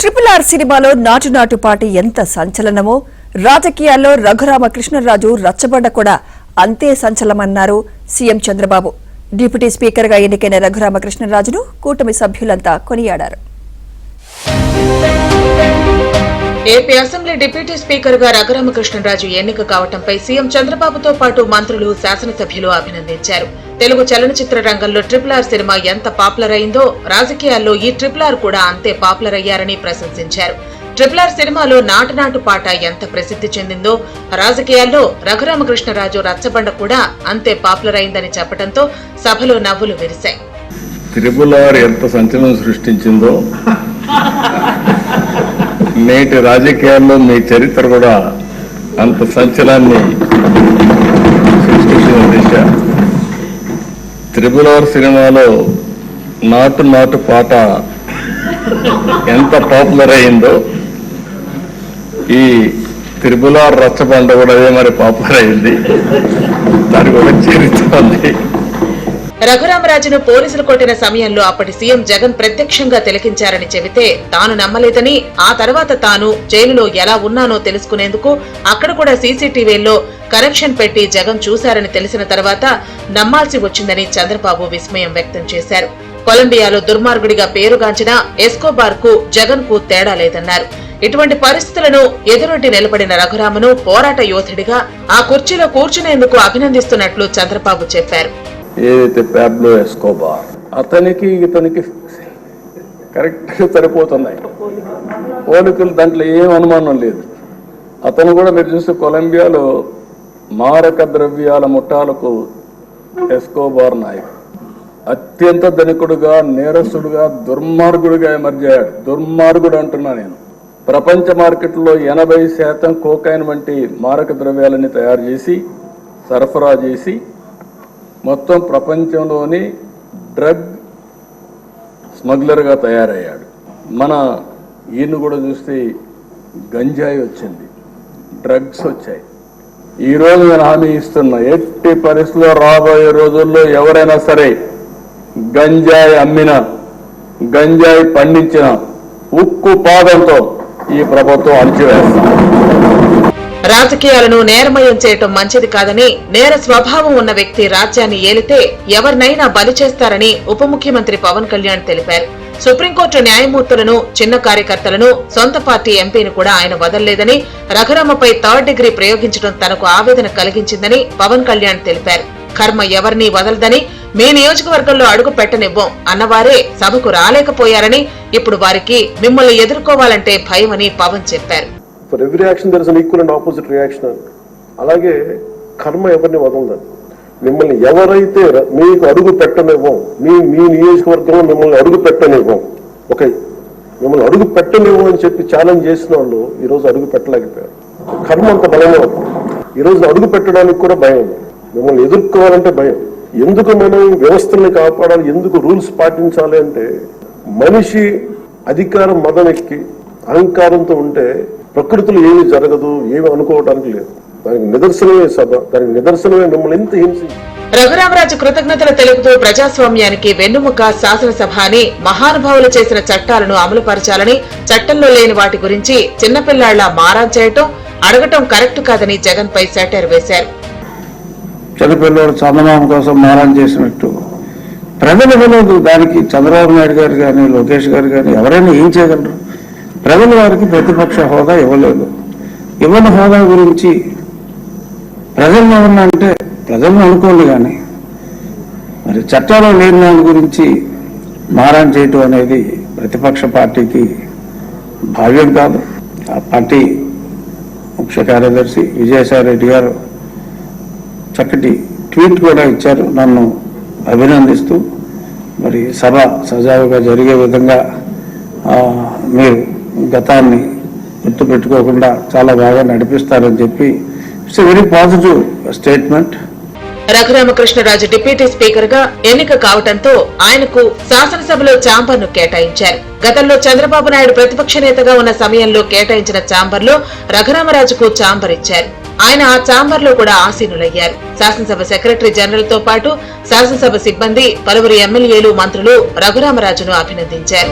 RRR సినిమాలో నాటు పాటి ఎంత సంచలనమో రాజకీయాల్లో రఘురామకృష్ణరాజు రచ్చబండ కూడా అంతే సంచలనమన్నారు సీఎం చంద్రబాబు. డిప్యూటీ స్పీకర్గా ఎన్నికైన రఘురామకృష్ణరాజును కూటమి సభ్యులంతా కొనియాడారు. ఏపీ అసెంబ్లీ డిప్యూటీ స్పీకర్ గా రఘురామకృష్ణరాజు ఎన్నిక కావడంపై సీఎం చంద్రబాబుతో పాటు మంత్రులు, శాసనసభ్యులు అభినందించారు. తెలుగు చలనచిత్ర రంగంలో RRR సినిమా ఎంత పాపులర్ అయిందో రాజకీయాల్లో ఈ RRR కూడా అంతే పాపులర్ అయ్యారని ప్రశంసించారు. RRR సినిమాలో నాటు పాట ఎంత ప్రసిద్ధి చెందిందో రాజకీయాల్లో రఘురామకృష్ణరాజు రచ్చబండ కూడా అంతే పాపులర్ అయిందని చెప్పడంతో సభలో నవ్వులు విరిశాయి. RRR ఎంత సంచలనం సృష్టించిందో నేటి రాజకీయాల్లో మీ చరిత్ర కూడా అంత సంచలనాన్ని సృష్టించిన దిశ. RRR సినిమాలో నాటు పాట ఎంత పాపులర్ అయిందో ఈ RRR రచ్చబండ కూడా అదే మరి పాపులర్ అయింది. దానికి ఒక చరిత్ర ఉంది. రఘురామరాజును పోలీసులు కొట్టిన సమయంలో అప్పటి సీఎం జగన్ ప్రత్యక్షంగా తిలకించారని చెబితే తాను నమ్మలేదని, ఆ తర్వాత తాను జైలులో ఎలా ఉన్నానో తెలుసుకునేందుకు అక్కడ కూడా సీసీటీవీల్లో కనెక్షన్ పెట్టి జగన్ చూశారని తెలిసిన తర్వాత నమ్మాల్సి వచ్చిందని చంద్రబాబు విస్మయం వ్యక్తం చేశారు. కొలంబియాలో దుర్మార్గుడిగా పేరుగాంచిన ఎస్కోబార్ కు జగన్ కు తేడా లేదన్నారు. ఇటువంటి పరిస్థితులను ఎదురొడ్డి నిలబడిన రఘురామను పోరాట యోధుడిగా ఆ కుర్చీలో కూర్చునేందుకు అభినందిస్తున్నట్లు చంద్రబాబు చెప్పారు. ఏదైతే పాబ్లో ఎస్కోబార్ అతనికి ఇతనికి కరెక్ట్ గా సరిపోతున్నాయి పోలికలు, దాంట్లో ఏం అనుమానం లేదు. అతను కూడా మీరు చూస్తే కొలంబియాలో మారక ద్రవ్యాల ముఠాలకు ఎస్కోబార్ నాయకుడు, అత్యంత ధనికుడుగా, నేరస్తుడుగా, దుర్మార్గుడిగా ఎమర్జయ్యాడు. దుర్మార్గుడు అంటున్నా నేను. ప్రపంచ మార్కెట్లో 80% కోకైన్ వంటి మారక ద్రవ్యాలని తయారు చేసి సరఫరా చేసి మొత్తం ప్రపంచంలోని డ్రగ్ స్మగ్లర్గా తయారయ్యాడు. మన ఈయన కూడా చూస్తే గంజాయి వచ్చింది, డ్రగ్స్ వచ్చాయి. ఈరోజు నేను హామీ ఇస్తున్నా, ఎట్టి పరిస్థితుల్లో రాబోయే రోజుల్లో ఎవరైనా సరే గంజాయి అమ్మిన, గంజాయి పండించిన ఉక్కు పాదంతో ఈ ప్రభుత్వం అణిచివేస్తుంది. రాజకీయాలను నేరమయం చేయటం మంచిది కాదని, నేర స్వభావం ఉన్న వ్యక్తి రాజ్యాన్ని ఏలితే ఎవరినైనా బలి చేస్తారని ఉప ముఖ్యమంత్రి పవన్ కళ్యాణ్ తెలిపారు. సుప్రీంకోర్టు న్యాయమూర్తులను, చిన్న కార్యకర్తలను, సొంత పార్టీ ఎంపీని కూడా ఆయన వదల్లేదని, రఘురామపై 3rd డిగ్రీ ప్రయోగించడం తనకు ఆవేదన కలిగించిందని పవన్ కళ్యాణ్ తెలిపారు. కర్మ ఎవరినీ వదలదని, మీ నియోజకవర్గంలో అడుగు పెట్టనివ్వం అన్నవారే సభకు రాలేకపోయారని, ఇప్పుడు వారికి మిమ్మల్ని ఎదుర్కోవాలంటే భయమని పవన్ చెప్పారు. For every action there is an equal and opposite reaction. అలాగే కర్మ ఎవరిని వదలదని, మిమ్మల్ని ఎవరైతే మీకు అడుగు పెట్టనివ్వం, మీ నియోజకవర్గంలో మిమ్మల్ని అడుగు పెట్టనివ్వం, మిమ్మల్ని అడుగు పెట్టనివ్వం అని చెప్పి ఛాలెంజ్ చేసిన వాళ్ళు ఈరోజు అడుగు పెట్టలేకపోయారు. కర్మ అంత బలంగా ఉంది. ఈరోజు అడుగు పెట్టడానికి కూడా భయం ఉంది. మిమ్మల్ని ఎదుర్కోవాలంటే భయం. ఎందుకు మనం వ్యవస్థల్ని కాపాడాలి, ఎందుకు రూల్స్ పాటించాలి అంటే, మనిషి అధికారం మదనెక్కి అహంకారంతో ఉంటే ప్రకృతిలో ఏమీ జరగదు, ఏమి అనుకోవడానికి లేదు. దానికి నిదర్శనమే సభ, దానికి నిదర్శనమే మిమ్మల్ని ఎంత హింసించి. రఘురామరాజు కృతజ్ఞతలు తెలుపుతూ ప్రజాస్వామ్యానికి వెన్నుముక శాసనసభ అని, మహానుభావులు చేసిన చట్టాలను అమలుపరచాలని, చట్టంలో లేని వాటి గురించి చిన్నపిల్లాళ్ల మారాన్ చేయటం, అడగటం కరెక్ట్ కాదని జగన్ పై సెటైర్ వేశారు. చిన్నపిల్లలు చందమామ కోసం మారాన్ చేసినట్టు ప్రజలు ఇవ్వలేదు. దానికి చంద్రబాబు నాయుడు గారు కానీ, లోకేష్ గారు కానీ ఎవరైనా ఏం చేయగలరు? ప్రజలు వారికి ప్రతిపక్ష హోదా ఇవ్వలేదు. ఇవ్వని హోదా గురించి ప్రజలను ఎవరన్నా అంటే ప్రజలను అనుకోండి, కానీ మరి చట్టాలు లేని దాని గురించి మారాన్ చేయటం అనేది ప్రతిపక్ష పార్టీకి భావ్యం కాదు. ఆ పార్టీ ముఖ్య కార్యదర్శి విజయసాయి రెడ్డి గారు చక్కటి ట్వీట్ కూడా ఇచ్చారు నన్ను అభినందిస్తూ. మరి సభ సజావుగా జరిగే విధంగా మీరు గతాన్ని గుర్తుపెట్టుకోకుండా చాలా బాగా నడిపిస్తారని చెప్పి it's a very positive statement. Raghuramakrishnaraju deputy speaker గా ఎన్నిక కావడంతో ఆయనకు శాసనసభలో ఛాంబర్ ను కేటాయించారు. గతంలో చంద్రబాబు నాయుడు ప్రతిపక్ష నేతగా ఉన్న సమయంలో కేటాయించిన ఛాంబర్ లో రఘురామరాజుకు ఛాంబర్ ఇచ్చారు. ఆయన ఆ ఛాంబర్ లో కూడా ఆసీనులయ్యారు. శాసనసభ సెక్రటరీ జనరల్ తో పాటు శాసనసభ సిబ్బంది, పలువురు ఎమ్మెల్యేలు, మంత్రులు రఘురామరాజును అభినందించారు.